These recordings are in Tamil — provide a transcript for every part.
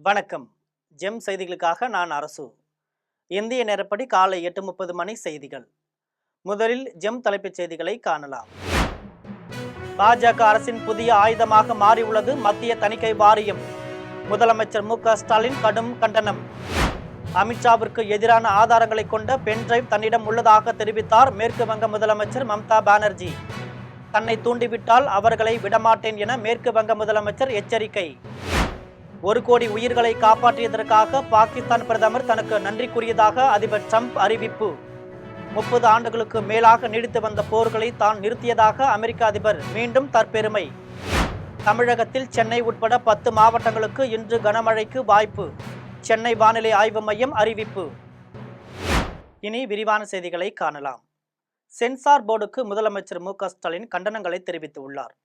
வணக்கம். ஜெம் செய்திகளுக்காக நான் அரசு. இந்திய நேரப்படி காலை 8:30 மணி செய்திகள். முதலில் ஜெம் தலைப்புச் செய்திகளை காணலாம். பாஜக அரசின் புதிய ஆயுதமாக மாறியுள்ளது மத்திய தணிக்கை வாரியம். முதலமைச்சர் மு.க.ஸ்டாலின் கடும் கண்டனம். அமித்ஷாவிற்கு எதிரான ஆதாரங்களை கொண்ட பென்டிரைவ் தன்னிடம் உள்ளதாக தெரிவித்தார் மேற்கு வங்க முதலமைச்சர் மம்தா பானர்ஜி. தன்னை தூண்டிவிட்டால் அவர்களை விடமாட்டேன் என மேற்கு வங்க முதலமைச்சர் எச்சரிக்கை. 1 கோடி உயிர்களை காப்பாற்றியதற்காக பாகிஸ்தான் பிரதமர் தனக்கு நன்றி கூறியதாக அதிபர் ட்ரம்ப் அறிவிப்பு. 30 ஆண்டுகளுக்கு மேலாக நீடித்து வந்த போர்களை தான் நிறுத்தியதாக அமெரிக்க அதிபர் மீண்டும் தற்பெருமை. தமிழகத்தில் சென்னை உட்பட 10 மாவட்டங்களுக்கு இன்று கனமழைக்கு வாய்ப்பு. சென்னை வானிலை ஆய்வு மையம் அறிவிப்பு. இனி விரிவான செய்திகளை காணலாம். சென்சார் போர்டுக்கு முதலமைச்சர் மு.க.ஸ்டாலின் கண்டனங்களை தெரிவித்துள்ளார்.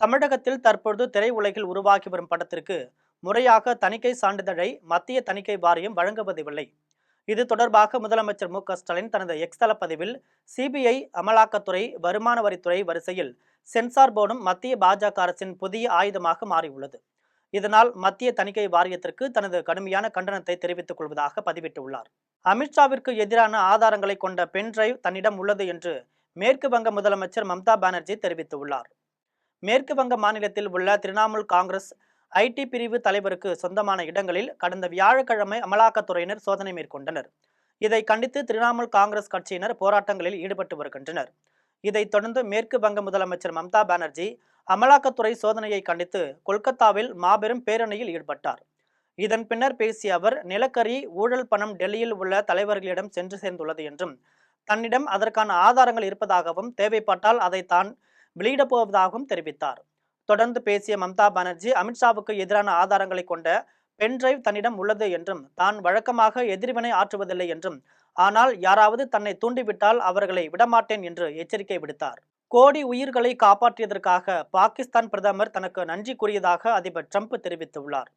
தமிழகத்தில் தற்பொழுது திரையுலகில் உருவாகி வரும் படத்திற்கு முறையாக தணிக்கை சான்றிதழை மத்திய தணிக்கை வாரியம் வழங்குவதில்லை. இது தொடர்பாக முதலமைச்சர் மு.க.ஸ்டாலின் தனது எக்ஸ் தள பதிவில் சிபிஐ, அமலாக்கத்துறை, வருமான வரித்துறை வரிசையில் சென்சார் போர்டும் மத்திய பாஜக அரசின் புதிய ஆயுதமாக மாறியுள்ளது. இதனால் மத்திய தணிக்கை வாரியத்திற்கு தனது கடுமையான கண்டனத்தை தெரிவித்துக் கொள்வதாக பதிவிட்டுள்ளார். அமித்ஷாவிற்கு எதிரான ஆதாரங்களை கொண்ட பென்டிரைவ் தன்னிடம் உள்ளது என்று மேற்கு வங்க முதலமைச்சர் மம்தா பானர்ஜி தெரிவித்துள்ளார். மேற்கு வங்க மாநிலத்தில் உள்ள திரிணாமுல் காங்கிரஸ் ஐடி பிரிவு தலைவருக்கு சொந்தமான இடங்களில் கடந்த வியாழக்கிழமை அமலாக்கத்துறையினர் சோதனை மேற்கொண்டனர். இதை கண்டித்து திரிணாமுல் காங்கிரஸ் கட்சியினர் போராட்டங்களில் ஈடுபட்டு வருகின்றனர். இதைத் தொடர்ந்து மேற்கு வங்க முதலமைச்சர் மம்தா பானர்ஜி அமலாக்கத்துறை சோதனையை கண்டித்து கொல்கத்தாவில் மாபெரும் பேரணியில் ஈடுபட்டார். இதன் பின்னர் பேசிய அவர், நிலக்கரி ஊழல் பணம் டெல்லியில் உள்ள தலைவர்களிடம் சென்று சேர்ந்துள்ளது என்றும், தன்னிடம் அதற்கான ஆதாரங்கள் இருப்பதாகவும், தேவைப்பட்டால் அதை தான் வெளியிடப் போவதாகவும் தெரிவித்தார். தொடர்ந்து பேசிய மம்தா பானர்ஜி, அமித்ஷாவுக்கு எதிரான ஆதாரங்களை கொண்ட பென்டிரைவ் தன்னிடம் உள்ளது என்றும், தான் வழக்கமாக எதிர்வினை ஆற்றுவதில்லை என்றும், ஆனால் யாராவது தன்னை தூண்டிவிட்டால் அவர்களை விடமாட்டேன் என்று எச்சரிக்கை விடுத்தார். கோடி உயிர்களை காப்பாற்றியதற்காக பாகிஸ்தான் பிரதமர் தனக்கு நன்றி கூறியதாக அதிபர் ட்ரம்ப் தெரிவித்துள்ளார்.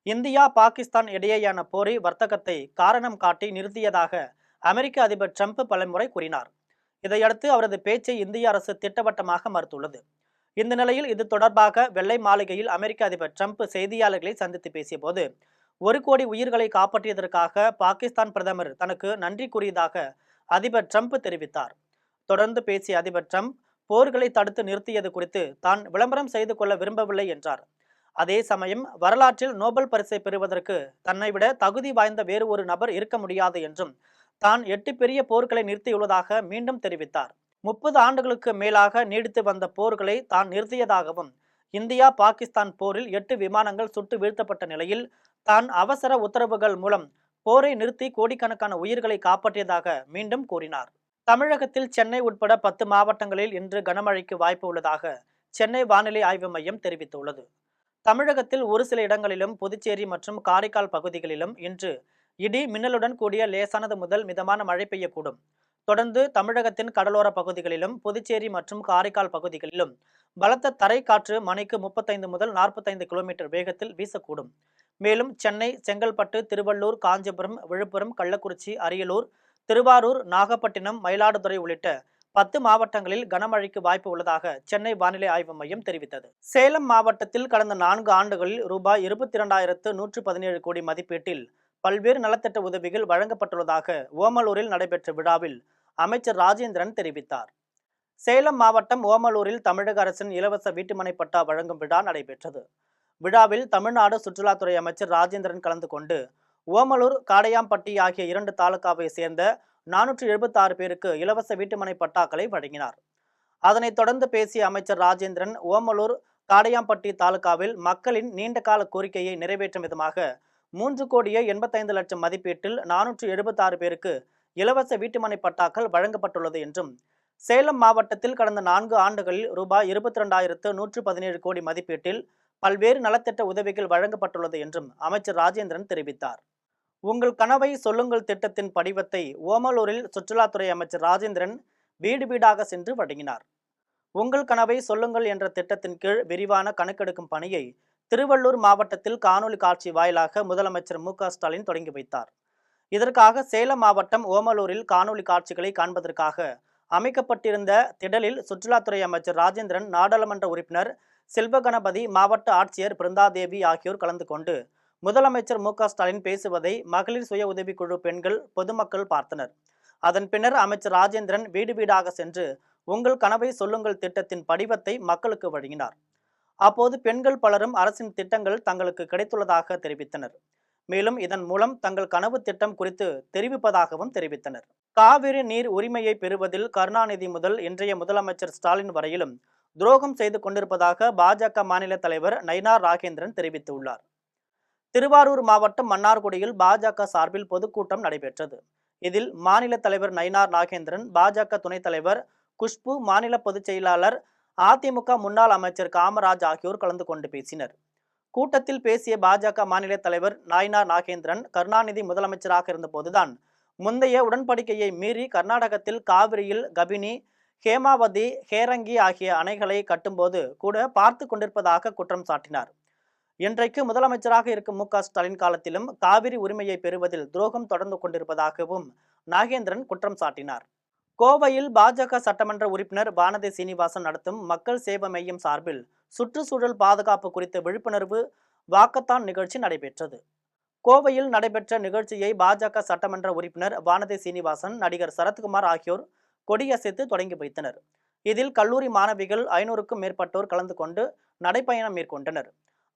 இந்தியா பாகிஸ்தான் இடையேயான போரை வர்த்தகத்தை காரணம் காட்டி நிறுத்தியதாக அமெரிக்க அதிபர் ட்ரம்ப் பலமுறை கூறினார். இதையடுத்து அவரது பேச்சை இந்திய அரசு திட்டவட்டமாக மறுத்துள்ளது. இந்த நிலையில் இது தொடர்பாக வெள்ளை மாளிகையில் அமெரிக்க அதிபர் ட்ரம்ப் செய்தியாளர்களை சந்தித்து பேசிய போது, 1 கோடி உயிர்களை காப்பாற்றியதற்காக பாகிஸ்தான் பிரதமர் தனக்கு நன்றி கூறியதாக அதிபர் ட்ரம்ப் தெரிவித்தார். தொடர்ந்து பேசிய அதிபர் ட்ரம்ப், போர்களை தடுத்து நிறுத்தியது குறித்து தான் விளம்பரம் செய்து கொள்ள விரும்பவில்லை என்றார். அதே சமயம் வரலாற்றில் நோபல் பரிசை பெறுவதற்கு தன்னை விட தகுதி வாய்ந்த வேறு ஒரு நபர் இருக்க முடியாது என்றும், தான் 8 பெரிய போர்களை நிறுத்தியுள்ளதாக மீண்டும் தெரிவித்தார். 30 ஆண்டுகளுக்கு மேலாக நீடித்து வந்த போர்களை தான் நிறுத்தியதாகவும், இந்தியா பாகிஸ்தான் போரில் 8 விமானங்கள் சுட்டு வீழ்த்தப்பட்ட நிலையில் தான் அவசர உத்தரவுகள் மூலம் போரை நிறுத்தி கோடிக்கணக்கான உயிர்களை காப்பாற்றியதாக மீண்டும் கூறினார். தமிழகத்தில் சென்னை உட்பட 10 மாவட்டங்களில் இன்று கனமழைக்கு வாய்ப்பு உள்ளதாக சென்னை வானிலை ஆய்வு மையம் தெரிவித்துள்ளது. தமிழகத்தில் ஒரு சில இடங்களிலும், புதுச்சேரி மற்றும் காரைக்கால் பகுதிகளிலும் இன்று இடி மின்னலுடன் கூடிய லேசானது முதல் மிதமான மழை பெய்யக்கூடும். தொடர்ந்து தமிழகத்தின் கடலோர பகுதிகளிலும், புதுச்சேரி மற்றும் காரைக்கால் பகுதிகளிலும் பலத்த தரை காற்று மணிக்கு 35 முதல் 45 கிலோமீட்டர் வேகத்தில் வீசக்கூடும். மேலும் சென்னை, செங்கல்பட்டு, திருவள்ளூர், காஞ்சிபுரம், விழுப்புரம், கள்ளக்குறிச்சி, அரியலூர், திருவாரூர், நாகப்பட்டினம், மயிலாடுதுறை உள்ளிட்ட 10 மாவட்டங்களில் கனமழைக்கு வாய்ப்பு உள்ளதாக சென்னை வானிலை ஆய்வு மையம் தெரிவித்தது. சேலம் மாவட்டத்தில் கடந்த 4 ஆண்டுகளில் ரூபாய் 22,117 கோடி மதிப்பீட்டில் பல்வேறு நலத்திட்ட உதவிகள் வழங்கப்பட்டுள்ளதாக ஓமலூரில் நடைபெற்ற விழாவில் அமைச்சர் ராஜேந்திரன் தெரிவித்தார். சேலம் மாவட்டம் ஓமலூரில் தமிழக அரசின் இலவச வீட்டுமனை பட்டா வழங்கும் விழா நடைபெற்றது. விழாவில் தமிழ்நாடு சுற்றுலாத்துறை அமைச்சர் ராஜேந்திரன் கலந்து கொண்டு ஓமலூர், காடையாம்பட்டி ஆகிய 2 தாலுகாவை சேர்ந்த 476 பேருக்கு இலவச வீட்டுமனை பட்டாக்களை வழங்கினார். அதனைத் தொடர்ந்து பேசிய அமைச்சர் ராஜேந்திரன், ஓமலூர், காடையாம்பட்டி தாலுகாவில் மக்களின் நீண்டகால கோரிக்கையை நிறைவேற்றும் விதமாக 3,85,00,000 மதிப்பீட்டில் 476 பேருக்கு இலவச வீட்டுமனை பட்டாக்கள் வழங்கப்பட்டுள்ளது என்றும், சேலம் மாவட்டத்தில் கடந்த 4 ஆண்டுகளில் ரூபாய் 22,117 கோடி மதிப்பீட்டில் பல்வேறு நலத்திட்ட உதவிகள் வழங்கப்பட்டுள்ளது என்றும் அமைச்சர் ராஜேந்திரன் தெரிவித்தார். உங்கள் கனவை சொல்லுங்கள் திட்டத்தின் படிவத்தை ஓமலூரில் சுற்றுலாத்துறை அமைச்சர் ராஜேந்திரன் வீடு வீடாக சென்று வழங்கினார். உங்கள் கனவை சொல்லுங்கள் என்ற திட்டத்தின் கீழ் விரிவான கணக்கெடுக்கும் பணியை திருவள்ளூர் மாவட்டத்தில் காணொலி காட்சி வாயிலாக முதலமைச்சர் மு.க.ஸ்டாலின் தொடங்கி வைத்தார். இதற்காக சேலம் மாவட்டம் ஓமலூரில் காணொலி காட்சிகளை காண்பதற்காக அமைக்கப்பட்டிருந்த திடலில் சுற்றுலாத்துறை அமைச்சர் ராஜேந்திரன், நாடாளுமன்ற உறுப்பினர் செல்வகணபதி, மாவட்ட ஆட்சியர் பிருந்தாதேவி ஆகியோர் கலந்து கொண்டு முதலமைச்சர் மு.க.ஸ்டாலின் பேசுவதை மகளிர் சுய உதவிக்குழு பெண்கள் பொதுமக்கள் பார்த்தனர். அதன் பின்னர் அமைச்சர் ராஜேந்திரன் வீடு வீடாக சென்று உங்கள் கனவை சொல்லுங்கள் திட்டத்தின் படிவத்தை மக்களுக்கு வழங்கினார். அப்போது பெண்கள் பலரும் அரசின் திட்டங்கள் தங்களுக்கு கிடைத்துள்ளதாக தெரிவித்தனர். மேலும் இதன் மூலம் தங்கள் கனவு திட்டம் குறித்து தெரிவிப்பதாகவும் தெரிவித்தனர். காவிரி நீர் உரிமையை பெறுவதில் கருணாநிதி முதல் இன்றைய முதலமைச்சர் ஸ்டாலின் வரையிலும் துரோகம் செய்து கொண்டிருப்பதாக பாஜக மாநில தலைவர் நயினார் நாகேந்திரன் தெரிவித்துள்ளார். திருவாரூர் மாவட்டம் மன்னார்குடியில் பாஜக சார்பில் பொதுக்கூட்டம் நடைபெற்றது. இதில் மாநில தலைவர் நயினார் நாகேந்திரன், பாஜக துணைத் தலைவர் குஷ்பு, மாநில பொதுச் செயலாளர், அதிமுக முன்னாள் அமைச்சர் காமராஜ் ஆகியோர் கலந்து கொண்டு பேசினர். கூட்டத்தில் பேசிய பாஜக மாநில தலைவர் நயினார் நாகேந்திரன், கருணாநிதி முதலமைச்சராக இருந்தபோதுதான் முந்தைய உடன்படிக்கையை மீறி கர்நாடகத்தில் காவிரியில் கபினி, ஹேமாவதி, ஹேரங்கி ஆகிய அணைகளை கட்டும்போது கூட பார்த்து கொண்டிருப்பதாக குற்றம் சாட்டினார். இன்றைக்கு முதலமைச்சராக இருக்கும் மு.க.ஸ்டாலின் காலத்திலும் காவிரி உரிமையை பெறுவதில் துரோகம் தொடர்ந்து கொண்டிருப்பதாகவும் நாகேந்திரன் குற்றம் சாட்டினார். கோவையில் பாஜக சட்டமன்ற உறுப்பினர் வானதி சீனிவாசன் நடத்தும் மக்கள் சேவை மையம் சார்பில் சுற்றுச்சூழல் பாதுகாப்பு குறித்த விழிப்புணர்வு வாக்கத்தான் நிகழ்ச்சி நடைபெற்றது. கோவையில் நடைபெற்ற நிகழ்ச்சியை பாஜக சட்டமன்ற உறுப்பினர் வானதி சீனிவாசன், நடிகர் சரத்குமார் ஆகியோர் கொடியசைத்து தொடங்கி வைத்தனர். இதில் கல்லூரி மாணவிகள் 500க்கும் மேற்பட்டோர் கலந்து கொண்டு நடைபயணம் மேற்கொண்டனர்.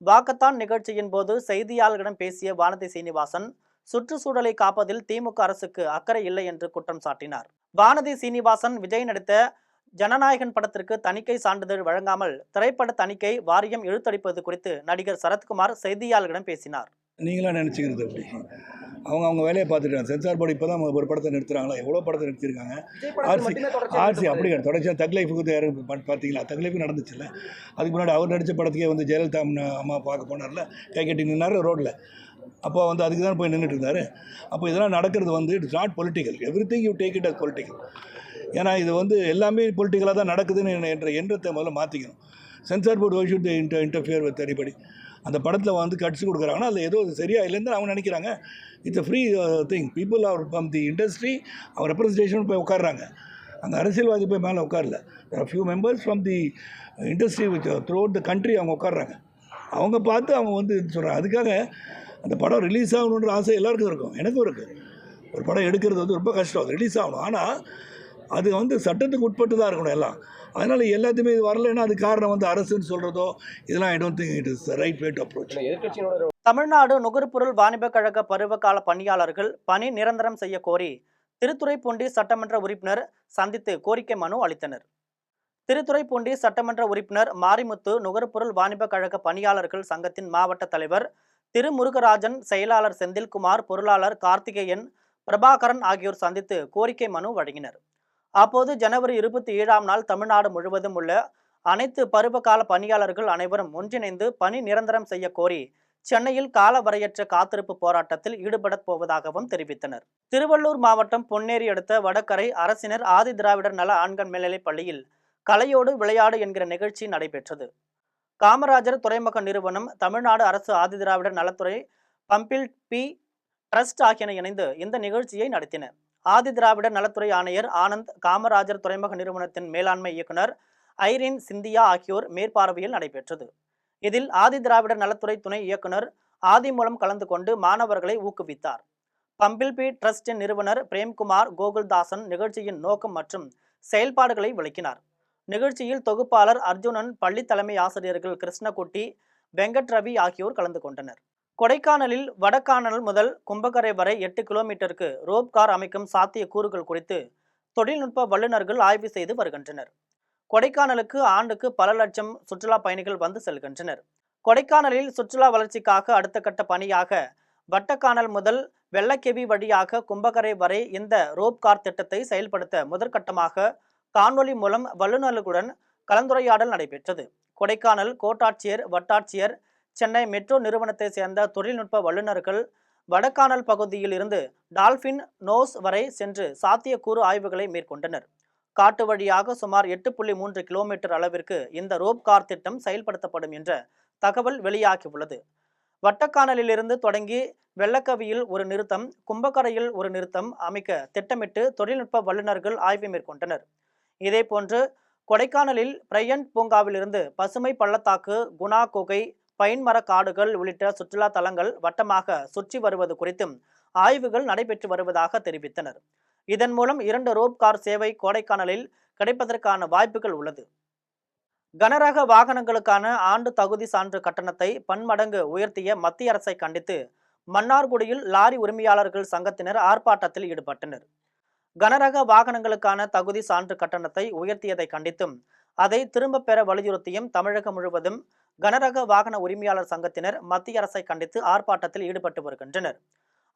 வாக்கத்தான் நிகழ்ச்சியின் போது செய்தியாளர்களிடம் பேசிய வானதி சீனிவாசன், சுற்றுச்சூழலை காப்பதில் திமுக அரசுக்கு அக்கறை இல்லை என்று குற்றம் சாட்டினார். வானதி சீனிவாசன் விஜய் நடித்த ஜனநாயகன் படத்திற்கு தணிக்கை சான்றிதழ் வழங்காமல் திரைப்பட தணிக்கை வாரியம் இழுத்தடிப்பது குறித்து நடிகர் சரத்குமார் செய்தியாளர்களிடம் பேசினார். நீங்களா நினச்சிக்கிறது அப்படி அவங்க வேலையை பார்த்துட்டாங்க. சென்சார் போர்டு இப்போ தான் ஒரு படத்தை நிறுத்துறாங்களா, எவ்வளோ படத்தை நிறுத்திருக்காங்க. ஆர்சி அப்படி தொடர்ச்சியாக தக் லைஃபுக்கு யாரும் பார்த்தீங்களா, தக் லைஃபுக்கு நடந்துச்சுல்ல. அதுக்கு முன்னாடி அவர் நடித்த படத்துக்கே வந்து ஜெயலலிதா அம்மா பார்க்க போனார்ல, கை கட்டி நின்னார் ரோட்டில். அப்போ வந்து அதுக்கு தான் போய் நின்றுட்டு இருந்தார். அப்போ இதெல்லாம் நடக்கிறது வந்து it's not political. Everything you take it as political. ஏன்னா இது வந்து எல்லாமே பொலிட்டிக்கலாக தான் நடக்குதுன்னு என்ற எண்ணத்தை முதல்ல மாற்றிக்கணும். Censor board why should interfere with anybody. அந்த படத்தில் வந்து கட்சி கொடுக்குறாங்கன்னா அது ஏதோ சரியா இல்லைன்னு அவங்க நினைக்கிறாங்க. It's a free thing. People are from the industry our representation போய் உட்காடுறாங்க. அந்த அரசியல்வாதி போய் மேலே உட்காரல. Few members from the industry which throughout the country அவங்க உட்காடுறாங்க. அவங்க பார்த்து அவங்க வந்து சொல்கிறாங்க. அதுக்காக அந்த படம் ரிலீஸ் ஆகணுன்ற ஆசை எல்லாருக்கும் இருக்கும், எனக்கும் இருக்குது. ஒரு படம் எடுக்கிறது வந்து ரொம்ப கஷ்டம், அது ரிலீஸ் ஆகணும். ஆனால் அது வந்து சட்டத்துக்கு உட்பட்டு தான் இருக்கணும் எல்லாம். அதனால் எல்லாத்தையுமே இது வரலைன்னா அது காரணம் வந்து அரசுன்னு சொல்கிறதோ இதெல்லாம் I don't think it is the right way to approach. Tamil Nadu நுகர்பொருள் வாணிப கழக பருவகால பணியாளர்கள் பணி நிரந்தரம் செய்ய கோரி திருத்துறைப்பூண்டி சட்டமன்ற உறுப்பினர் சந்தித்து கோரிக்கை மனு அளித்தனர். திருத்துறைப்பூண்டி சட்டமன்ற உறுப்பினர் மாரிமுத்து, நுகர்பொருள் வாணிப கழக பணியாளர்கள் சங்கத்தின் மாவட்ட தலைவர் திருமுருகராஜன், செயலாளர் செந்தில்குமார், பொருளாளர் கார்த்திகேயன், பிரபாகரன் ஆகியோர் சந்தித்து கோரிக்கை மனு வழங்கினர். அப்போது ஜனவரி 27ஆம் நாள் தமிழ்நாடு முழுவதும் உள்ள அனைத்து பருவகால பணியாளர்கள் அனைவரும் ஒன்றிணைந்து பணி நிரந்தரம் செய்ய கோரி சென்னையில் காலவரையற்ற காத்திருப்பு போராட்டத்தில் ஈடுபடப் போவதாகவும் தெரிவித்தனர். திருவள்ளூர் மாவட்டம் பொன்னேரி அடுத்த வடகரை அரசினர் ஆதி திராவிடர் நல ஆண்கள் மேல்நிலைப் பள்ளியில் கலையோடு விளையாடு என்கிற நிகழ்ச்சி நடைபெற்றது. காமராஜர் துறைமுக நிறுவனம், தமிழ்நாடு அரசு ஆதி திராவிடர் நலத்துறை, பம்பிள் பி ட்ரஸ்ட் ஆகியன இணைந்து இந்த நிகழ்ச்சியை நடத்தின. ஆதி திராவிடர் நலத்துறை ஆணையர் ஆனந்த், காமராஜர் துறைமுக நிறுவனத்தின் மேலாண்மை இயக்குனர் ஐரின் சிந்தியா ஆகியோர் மேற்பார்வையில் நடைபெற்றது. இதில் ஆதி திராவிடர் நலத்துறை துணை இயக்குனர் ஆதி மூலம் கலந்து கொண்டு மாணவர்களை ஊக்குவித்தார். பம்பிள் பி ட்ரஸ்டின் நிறுவனர் பிரேம்குமார் கோகுல்தாசன் நிகழ்ச்சியின் நோக்கம் மற்றும் செயல்பாடுகளை விளக்கினார். நிகழ்ச்சியில் தொகுப்பாளர் அர்ஜுனன், பள்ளி தலைமை ஆசிரியர்கள் கிருஷ்ணகுட்டி, வெங்கட் ரவி ஆகியோர் கலந்து கொண்டனர். கொடைக்கானலில் வடகானல் முதல் கும்பகரை வரை 8 கிலோமீட்டருக்கு ரோப் கார் அமைக்கும் சாத்திய கூறுகள் குறித்து தொழில்நுட்ப வல்லுநர்கள் ஆய்வு செய்து வருகின்றனர். கொடைக்கானலுக்கு ஆண்டுக்கு பல லட்சம் சுற்றுலா பயணிகள் வந்து செல்கின்றனர். கொடைக்கானலில் சுற்றுலா வளர்ச்சிக்காக அடுத்த கட்ட பணியாக வட்டக்கானல் முதல் வெள்ளக்கெவி வழியாக கும்பகரை வரை இந்த ரோப் கார் திட்டத்தை செயல்படுத்த முதற்கட்டமாக காணொலி மூலம் வல்லுநர்களுடன் கலந்துரையாடல் நடைபெற்றது. கொடைக்கானல் கோட்டாட்சியர், வட்டாட்சியர், சென்னை மெட்ரோ நிறுவனத்தை சேர்ந்த தொழில்நுட்ப வல்லுநர்கள் வடகானல் பகுதியில் இருந்து டால்பின் நோஸ் வரை சென்று சாத்தியக்கூறு ஆய்வுகளை மேற்கொண்டனர். காட்டு வழியாக சுமார் 8.3 கிலோமீட்டர் அளவிற்கு இந்த ரோப் கார் திட்டம் செயல்படுத்தப்படும் என்ற தகவல் வெளியாகியுள்ளது. வட்டக்கானலிலிருந்து தொடங்கி வெள்ளக்கவியில் ஒரு நிறுத்தம், கும்பகரையில் ஒரு நிறுத்தம் அமைக்க திட்டமிட்டு தொழில்நுட்ப வல்லுநர்கள் ஆய்வு மேற்கொண்டனர். இதேபோன்று கொடைக்கானலில் பிரையன்ட் பூங்காவிலிருந்து பசுமை பள்ளத்தாக்கு, குணா குகை, பைன் மர காடுகள் உள்ளிட்ட சுற்றுலா தலங்கள் வட்டமாக சுற்றி வருவது குறித்தும் ஆய்வுகள் நடைபெற்று வருவதாக தெரிவித்தனர். இதன் மூலம் 2 ரோப் கார் சேவை கோடைக்கானலில் கிடைப்பதற்கான வாய்ப்புகள் உள்ளது. கனரக வாகனங்களுக்கான ஆண்டு தகுதி சான்று கட்டணத்தை பன்மடங்கு உயர்த்திய மத்திய அரசை கண்டித்து மன்னார்குடியில் லாரி உரிமையாளர்கள் சங்கத்தினர் ஆர்ப்பாட்டத்தில் ஈடுபட்டனர். கனரக வாகனங்களுக்கான தகுதி சான்று கட்டணத்தை உயர்த்தியதை கண்டித்தும் அதை திரும்ப பெற வலியுறுத்தியும் தமிழகம் முழுவதும் கனரக வாகன உரிமையாளர் சங்கத்தினர் மத்திய அரசை கண்டித்து ஆர்ப்பாட்டத்தில் ஈடுபட்டு வருகின்றனர்.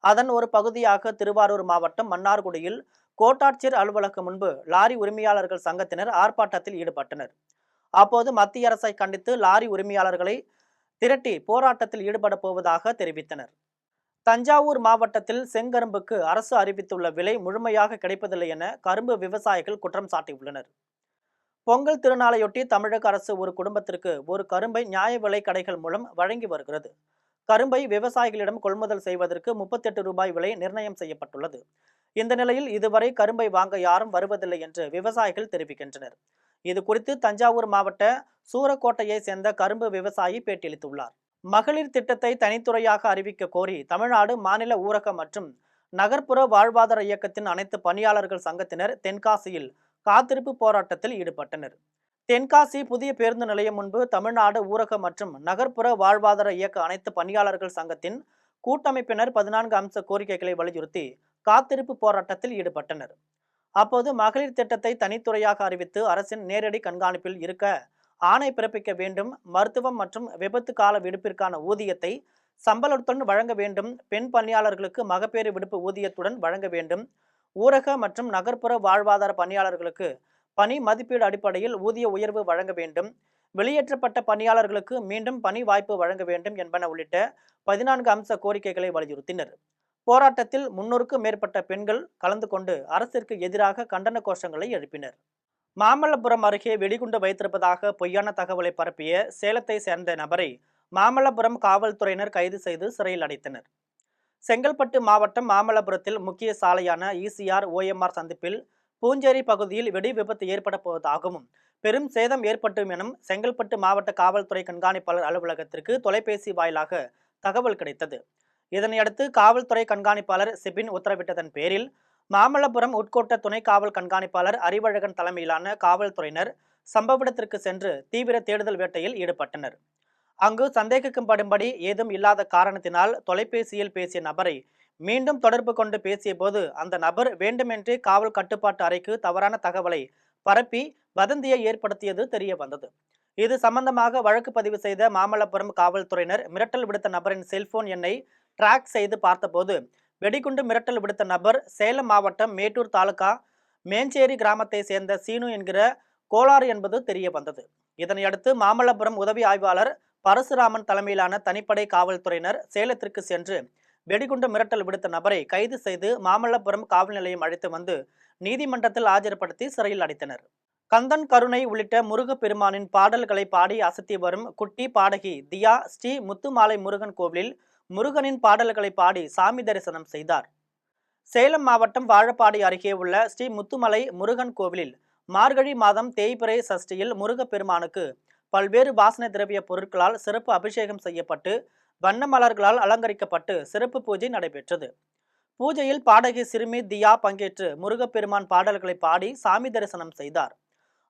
அதன் ஒரு பகுதியாக திருவாரூர் மாவட்டம் மன்னார்குடியில் கோட்டாட்சியர் அலுவலகம் முன்பு லாரி உரிமையாளர்கள் சங்கத்தினர் ஆர்ப்பாட்டத்தில் ஈடுபட்டனர். அப்போது மத்திய அரசை கண்டித்து லாரி உரிமையாளர்களை திரட்டி போராட்டத்தில் ஈடுபட போவதாக தெரிவித்தனர். தஞ்சாவூர் மாவட்டத்தில் செங்கரும்புக்கு அரசு அறிவித்துள்ள விலை முழுமையாக கிடைப்பதில்லை என கரும்பு விவசாயிகள் குற்றம் சாட்டியுள்ளனர். பொங்கல் திருநாளையொட்டி தமிழக அரசு ஒரு குடும்பத்திற்கு ஒரு கரும்பை நியாய விலை கடைகள் மூலம் வழங்கி வருகிறது. கரும்பை விவசாயிகளிடம் கொள்முதல் செய்வதற்கு 38 ரூபாய் விலை நிர்ணயம் செய்யப்பட்டுள்ளது. இந்த நிலையில் இதுவரை கரும்பை வாங்க யாரும் வருவதில்லை என்று விவசாயிகள் தெரிவிக்கின்றனர். இது குறித்து தஞ்சாவூர் மாவட்ட சூரக்கோட்டையை சேர்ந்த கரும்பு விவசாயி பேட்டியளித்துள்ளார். மகளிர் திட்டத்தை தனித்துறையாக அறிவிக்க கோரி தமிழ்நாடு மாநில ஊரக மற்றும் நகர்ப்புற வாழ்வாதார இயக்கத்தின் அனைத்து பணியாளர்கள் சங்கத்தினர் தென்காசியில் காத்திருப்பு போராட்டத்தில் ஈடுபட்டனர். தென்காசி புதிய பேருந்து நிலையம் முன்பு தமிழ்நாடு ஊரக மற்றும் நகர்ப்புற வாழ்வாதார இயக்க அனைத்து பணியாளர்கள் சங்கத்தின் கூட்டமைப்பினர் 14 அம்ச கோரிக்கைகளை வலியுறுத்தி காத்திருப்பு போராட்டத்தில் ஈடுபட்டனர். அப்போது மகளிர் திட்டத்தை தனித்துறையாக அறிவித்து அரசின் நேரடி கண்காணிப்பில் இருக்க ஆணை பிறப்பிக்க வேண்டும், மருத்துவம் மற்றும் விபத்து கால விடுப்பிற்கான ஊதியத்தை சம்பளத்துடன் வழங்க வேண்டும், பெண் பணியாளர்களுக்கு மகப்பேறு விடுப்பு ஊதியத்துடன் வழங்க வேண்டும், ஊரக மற்றும் நகர்ப்புற வாழ்வாதார பணியாளர்களுக்கு பணி மதிப்பீடு அடிப்படையில் ஊதிய உயர்வு வழங்க வேண்டும், வெளியேற்றப்பட்ட பணியாளர்களுக்கு மீண்டும் பணி வாய்ப்பு வழங்க வேண்டும் என்பன உள்ளிட்ட 14 அம்ச கோரிக்கைகளை வலியுறுத்தினர். போராட்டத்தில் 300க்கும் மேற்பட்ட பெண்கள் கலந்து கொண்டு அரசிற்கு எதிராக கண்டன கோஷங்களை எழுப்பினர். மாமல்லபுரம் அருகே வெடிகுண்டு வைத்திருப்பதாக பொய்யான தகவலை பரப்பிய சேலத்தை சேர்ந்த நபரை மாமல்லபுரம் காவல்துறையினர் கைது செய்து சிறையில் அடைத்தனர். செங்கல்பட்டு மாவட்டம் மாமல்லபுரத்தில் முக்கிய சாலையான ECR OMR சந்திப்பில் பூஞ்சேரி பகுதியில் வெடி விபத்து ஏற்பட போவதாகவும் பெரும் சேதம் ஏற்பட்டும் எனும் செங்கல்பட்டு மாவட்ட காவல்துறை கண்காணிப்பாளர் அலுவலகத்திற்கு தொலைபேசி வாயிலாக தகவல் கிடைத்தது. இதனையடுத்து காவல்துறை கண்காணிப்பாளர் சிபின் உத்தரவிட்டதன் பேரில் மாமல்லபுரம் உட்கோட்ட துணை காவல் கண்காணிப்பாளர் அறிவழகன் தலைமையிலான காவல்துறையினர் சம்பவ இடத்திற்கு சென்று தீவிர தேடுதல் வேட்டையில் ஈடுபட்டனர். அங்கு சந்தேகிக்கும்படும்படி ஏதும் இல்லாத காரணத்தினால் தொலைபேசியில் பேசிய நபரை மீண்டும் தொடர்பு கொண்டு பேசிய போது அந்த நபர் வேண்டுமென்றே காவல் கட்டுப்பாட்டு அறைக்கு தவறான தகவலை பரப்பி வதந்தியை ஏற்படுத்தியது தெரிய வந்தது. இது சம்பந்தமாக வழக்கு பதிவு செய்த மாமல்லபுரம் காவல்துறையினர் மிரட்டல் விடுத்த நபரின் செல்போன் எண்ணை டிராக் செய்து பார்த்தபோது வெடிகுண்டு மிரட்டல் விடுத்த நபர் சேலம் மாவட்டம் மேட்டூர் தாலுகா மேஞ்சேரி கிராமத்தை சேர்ந்த சீனு என்கிற கோளாறு என்பது தெரிய வந்தது. இதனையடுத்து மாமல்லபுரம் உதவி ஆய்வாளர் பரசுராமன் தலைமையிலான தனிப்படை காவல்துறையினர் சேலத்திற்கு சென்று வெடிகுண்டு மிரட்டல் விடுத்த நபரை கைது செய்து மாமல்லபுரம் காவல் நிலையம் அழைத்து வந்து நீதிமன்றத்தில் ஆஜர்படுத்தி சிறையில் அடைத்தனர். கந்தன் கருணை உள்ளிட்ட முருகப்பெருமானின் பாடல்களை பாடி அசத்தி வரும் குட்டி பாடகி தியா ஸ்ரீ முத்துமாலை முருகன் கோவிலில் முருகனின் பாடல்களை பாடி சாமி தரிசனம் செய்தார். சேலம் மாவட்டம் வாழப்பாடி அருகே உள்ள ஸ்ரீ முத்துமலை முருகன் கோவிலில் மார்கழி மாதம் தேய்பிறை சஷ்டியில் முருகப்பெருமானுக்கு பல்வேறு வாசனை திரவிய பொருட்களால் சிறப்பு அபிஷேகம் செய்யப்பட்டு வண்ண மலர்களால் அலங்கரிக்கப்பட்டு சிறப்பு பூஜை நடைபெற்றது. பூஜையில் பாடகி சிறுமி தியா பங்கேற்று முருகப்பெருமான் பாடல்களை பாடி சாமி தரிசனம் செய்தார்.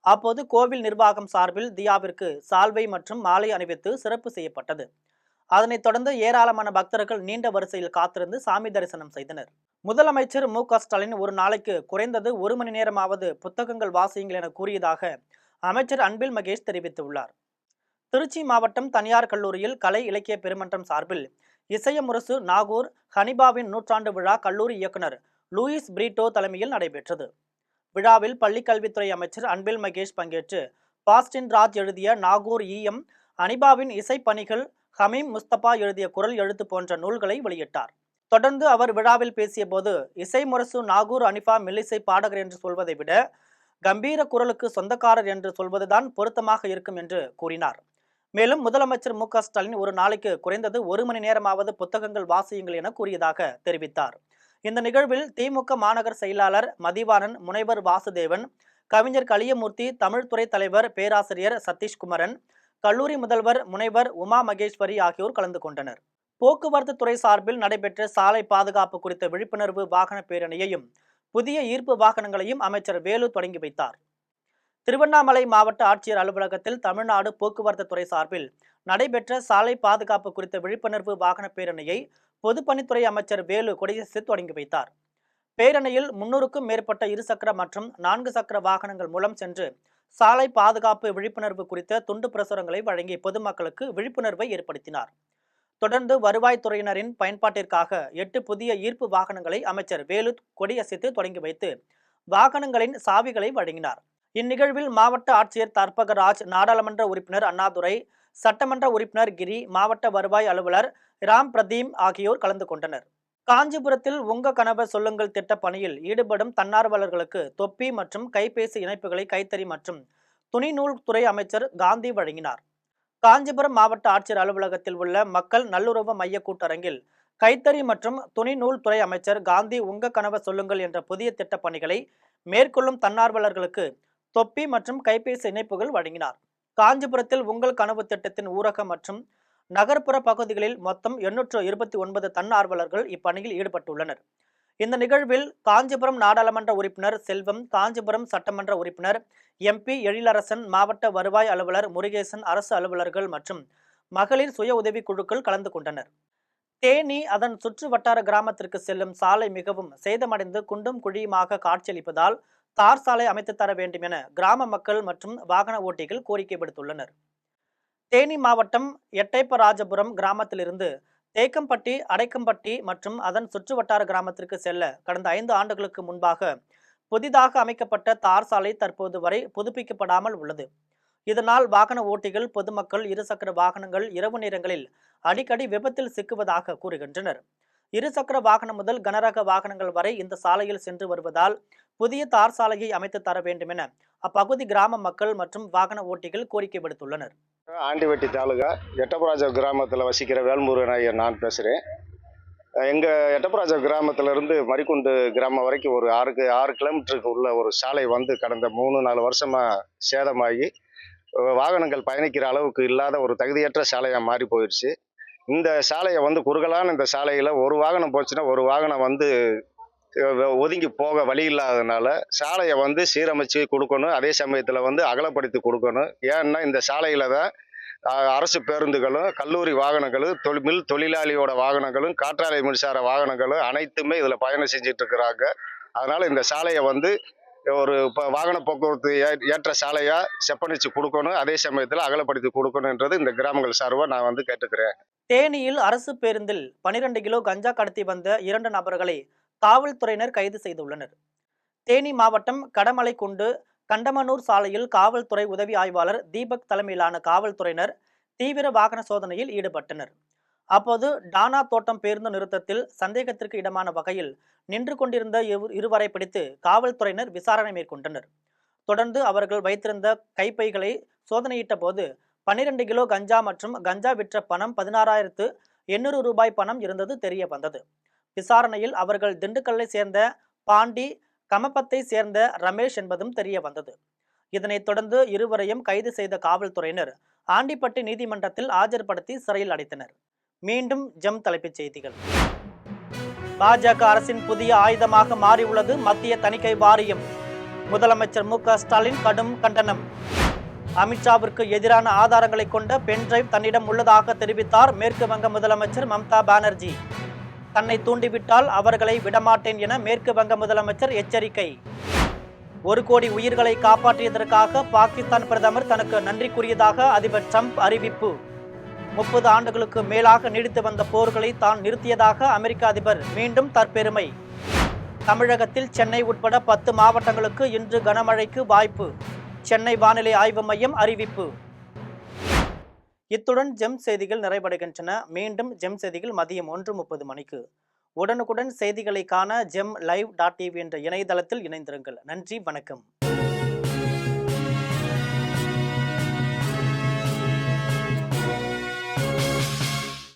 அப்போது கோவில் நிர்வாகம் சார்பில் தியாவிற்கு சால்வை மற்றும் மாலை அணிவித்து சிறப்பு செய்யப்பட்டது. அதனைத் தொடர்ந்து ஏராளமான பக்தர்கள் நீண்ட வரிசையில் காத்திருந்து சாமி தரிசனம் செய்தனர். முதலமைச்சர் மு.க. ஸ்டாலின் ஒரு நாளைக்கு குறைந்தது 1 மணி நேரமாவது புத்தகங்கள் வாசியுங்கள் என கூறியதாக அமைச்சர் அன்பில் மகேஷ் தெரிவித்துள்ளார். திருச்சி மாவட்டம் தனியார் கல்லூரியில் கலை இலக்கிய பெருமன்றம் சார்பில் இசையமுரசு நாகூர் ஹனிபாவின் 100ஆண்டு விழா கல்லூரி இயக்குனர் லூயிஸ் பிரீட்டோ தலைமையில் நடைபெற்றது. விழாவில் பள்ளிக்கல்வித்துறை அமைச்சர் அன்பில் மகேஷ் பங்கேற்று பாஸ்டின் ராஜ் எழுதிய நாகூர் EM அனிபாவின் இசைப்பணிகள், ஹமீம் முஸ்தபா எழுதிய குரல் எழுத்து போன்ற நூல்களை வெளியிட்டார். தொடர்ந்து அவர் விழாவில் பேசிய போது இசைமுரசு நாகூர் அனிபா மெல்லிசை பாடகர் என்று சொல்வதை விட கம்பீர குரலுக்கு சொந்தக்காரர் என்று சொல்வதுதான் பொருத்தமாக இருக்கும் என்று கூறினார். மேலும் முதலமைச்சர் மு.க. ஸ்டாலின் ஒரு நாளைக்கு குறைந்தது 1 மணி நேரமாவது புத்தகங்கள் வாசியுங்கள் என கூறியதாக தெரிவித்தார். இந்த நிகழ்வில் திமுக மாநகர் செயலாளர் மதிவாணன், முனைவர் வாசுதேவன், கவிஞர் கலியமூர்த்தி, தமிழ்துறை தலைவர் பேராசிரியர் சதீஷ்குமரன், கல்லூரி முதல்வர் முனைவர் உமா மகேஸ்வரி ஆகியோர் கலந்து கொண்டனர். போக்குவரத்து துறை சார்பில் நடைபெற்ற சாலை பாதுகாப்பு குறித்த விழிப்புணர்வு வாகன பேரணியையும் புதிய ஈர்ப்பு வாகனங்களையும் அமைச்சர் வேலு தொடங்கி வைத்தார். திருவண்ணாமலை மாவட்ட ஆட்சியர் அலுவலகத்தில் தமிழ்நாடு போக்குவரத்து துறை சார்பில் நடைபெற்ற சாலை பாதுகாப்பு குறித்த விழிப்புணர்வு வாகன பேரணியை பொதுப்பணித்துறை அமைச்சர் வேலு கொடியசைத்து தொடங்கி வைத்தார். பேரணியில் 300க்கும் மேற்பட்ட இருசக்கர மற்றும் 4 சக்கர வாகனங்கள் மூலம் சென்று சாலை பாதுகாப்பு விழிப்புணர்வு குறித்த துண்டு பிரசுரங்களை வழங்கி பொதுமக்களுக்கு விழிப்புணர்வை ஏற்படுத்தினார். தொடர்ந்து வருவாய்த்துறையினரின் பயன்பாட்டிற்காக 8 புதிய ஈர்ப்பு வாகனங்களை அமைச்சர் வேலு கொடியசைத்து தொடங்கி வைத்து வாகனங்களின் சாவிகளை வழங்கினார். இந்நிகழ்வில் மாவட்ட ஆட்சியர் தர்பகராஜ், நாடாளுமன்ற உறுப்பினர் அண்ணாதுரை, சட்டமன்ற உறுப்பினர் கிரி, மாவட்ட வருவாய் அலுவலர் ராம் பிரதீம் ஆகியோர் கலந்து கொண்டனர். காஞ்சிபுரத்தில் உங்க கனவை சொல்லுங்கள் திட்ட பணியில் ஈடுபடும் தன்னார்வலர்களுக்கு தொப்பி மற்றும் கைபேசி இணைப்புகளை கைத்தறி மற்றும் துணிநூல் துறை அமைச்சர் காந்தி வழங்கினார். காஞ்சிபுரம் மாவட்ட ஆட்சியர் அலுவலகத்தில் உள்ள மக்கள் நல்லுறவு மைய கூட்டரங்கில் கைத்தறி மற்றும் துணிநூல் துறை அமைச்சர் காந்தி உங்க கனவை சொல்லுங்கள் என்ற புதிய திட்ட பணிகளை மேற்கொள்ளும் தன்னார்வலர்களுக்கு தொப்பி மற்றும் கைபேசி இணைப்புகள் வழங்கினார். காஞ்சிபுரத்தில் உங்கள் கனவு திட்டத்தின் ஊரக மற்றும் நகர்ப்புற பகுதிகளில் மொத்தம் 829 தன்னார்வலர்கள் இப்பணியில் ஈடுபட்டுள்ளனர். இந்த நிகழ்வில் காஞ்சிபுரம் நாடாளுமன்ற உறுப்பினர் செல்வம், காஞ்சிபுரம் சட்டமன்ற உறுப்பினர் MP எழிலரசன், மாவட்ட வருவாய் அலுவலர் முருகேசன், அரசு அலுவலர்கள் மற்றும் மகளிர் சுய உதவி குழுக்கள் கலந்து கொண்டனர். தேனி அதன் சுற்று வட்டார கிராமத்திற்கு செல்லும் சாலை மிகவும் சேதமடைந்து குண்டும் குழியுமாக காட்சியளிப்பதால் தார் சாலை அமைத்து தர வேண்டும் என கிராம மக்கள் மற்றும் வாகன ஓட்டிகள் கோரிக்கை விடுத்துள்ளனர். தேனி மாவட்டம் எட்டயப்பராஜபுரம் கிராமத்திலிருந்து தேக்கம்பட்டி, அடைக்கம்பட்டி மற்றும் அதன் சுற்று வட்டார கிராமத்திற்கு செல்ல கடந்த 5 ஆண்டுகளுக்கு முன்பாக புதிதாக அமைக்கப்பட்ட தார் சாலை தற்போது வரை புதுப்பிக்கப்படாமல் உள்ளது. இதனால் வாகன ஓட்டிகள், பொதுமக்கள், இருசக்கர வாகனங்கள் இரவு நேரங்களில் அடிக்கடி விபத்தில் சிக்குவதாக கூறுகின்றனர். இருசக்கர வாகனம் முதல் கனரக வாகனங்கள் வரை இந்த சாலையில் சென்று வருவதால் புதிய தார் சாலையை அமைத்து தர வேண்டும் என அப்பகுதி கிராம மக்கள் மற்றும் வாகன ஓட்டிகள் கோரிக்கை விடுத்துள்ளனர். ஆண்டிவட்டி தாலுகா எட்டப்பராஜ கிராமத்தில் வசிக்கிற வேல்முருகன் ஐயர் நான் பேசுகிறேன். எங்கள் எட்டப்பராஜ கிராமத்திலேருந்து மரிக்குண்டு கிராமம் வரைக்கும் ஒரு 6 கிலோமீட்டருக்கு உள்ள ஒரு சாலை வந்து கடந்த 3-4 வருஷமாக சேதமாகி வாகனங்கள் பயணிக்கிற அளவுக்கு இல்லாத ஒரு தகுதியற்ற சாலையாக மாறி போயிடுச்சு. இந்த சாலையை வந்து குறுகலான இந்த சாலையில் ஒரு வாகனம் போச்சுன்னா ஒரு வாகனம் வந்து ஒதுங்கி போக வழி இல்லாததுனால சாலையை வந்து சீரமைச்சு கொடுக்கணும். அதே சமயத்தில் வந்து அகலப்படுத்தி கொடுக்கணும். ஏன்னா இந்த சாலையில் தான் அரசு பேருந்துகளும், கல்லூரி வாகனங்களும், மில் தொழிலாளியோட வாகனங்களும், காற்றாலை மின்சார வாகனங்களும் அனைத்துமே இதில் பயணம் செஞ்சுட்டு இருக்கிறாங்க. அதனால் இந்த சாலையை வந்து ஒரு வாகன போக்குவரத்து ஏற்ற சாலையாக செப்பனிச்சு கொடுக்கணும். அதே சமயத்தில் அகலப்படுத்தி கொடுக்கணுன்றது இந்த கிராமங்கள் சார்பாக நான் வந்து கேட்டுக்கிறேன். தேனியில் அரசு பேருந்தில் 12 கிலோ கஞ்சா கடத்தி வந்த 2 நபர்களை காவல்துறையினர் கைது செய்துள்ளனர். தேனி மாவட்டம் கடமலைக்குண்டு கண்டமனூர் சாலையில் காவல்துறை உதவி ஆய்வாளர் தீபக் தலைமையிலான காவல்துறையினர் தீவிர வாகன சோதனையில் ஈடுபட்டனர். அப்போது டானா தோட்டம் பேருந்து நிறுத்தத்தில் சந்தேகத்திற்கு இடமான வகையில் நின்று கொண்டிருந்த இருவரை பிடித்து காவல்துறையினர் விசாரணை மேற்கொண்டனர். தொடர்ந்து அவர்கள் வைத்திருந்த கைப்பைகளை சோதனையிட்ட போது 12 கிலோ கஞ்சா மற்றும் கஞ்சா விற்ற பணம் 16,800 ரூபாய் பணம் இருந்தது தெரிய வந்தது. விசாரணையில் அவர்கள் திண்டுக்கல்லை சேர்ந்த பாண்டி, கமப்பத்தை சேர்ந்த ரமேஷ் என்பதும் தெரிய வந்தது. இதனைத் தொடர்ந்து இருவரையும் கைது செய்த காவல்துறையினர் ஆண்டிப்பட்டி நீதிமன்றத்தில் ஆஜர்படுத்தி சிறையில் அடைத்தனர். மீண்டும் ஜெம் தலைப்புச் செய்திகள். பாஜக அரசின் புதிய ஆயுதமாக மாறியுள்ளது மத்திய தணிக்கை வாரியம். முதலமைச்சர் மு.க. ஸ்டாலின் கடும் கண்டனம். அமித்ஷாவிற்கு எதிரான ஆதாரங்களை கொண்ட பென்டிரைவ் தன்னிடம் உள்ளதாக தெரிவித்தார் மேற்கு வங்க முதலமைச்சர் மம்தா பானர்ஜி. தன்னை தூண்டிவிட்டால் அவர்களை விடமாட்டேன் என மேற்கு வங்க முதலமைச்சர் எச்சரிக்கை. 1 கோடி உயிர்களை காப்பாற்றியதற்காக பாகிஸ்தான் பிரதமர் தனக்கு நன்றி கூறியதாக அதிபர் ட்ரம்ப் அறிவிப்பு. 30 ஆண்டுகளுக்கு மேலாக நீடித்து வந்த போர்களை தான் நிறுத்தியதாக அமெரிக்க அதிபர் மீண்டும் தற்பெருமை. தமிழகத்தில் சென்னை உட்பட 10 மாவட்டங்களுக்கு இன்று கனமழைக்கு வாய்ப்பு. சென்னை வானிலை ஆய்வு மையம் அறிவிப்பு. இத்துடன் ஜெம் செய்திகள் நிறைவடைகின்றன. மீண்டும் ஜெம் செய்திகள் மதியம் 1:30 மணிக்கு. உடனுக்குடன் செய்திகளை காண GemLive.tv என்ற இணையதளத்தில் இணைந்திருங்கள். நன்றி, வணக்கம்.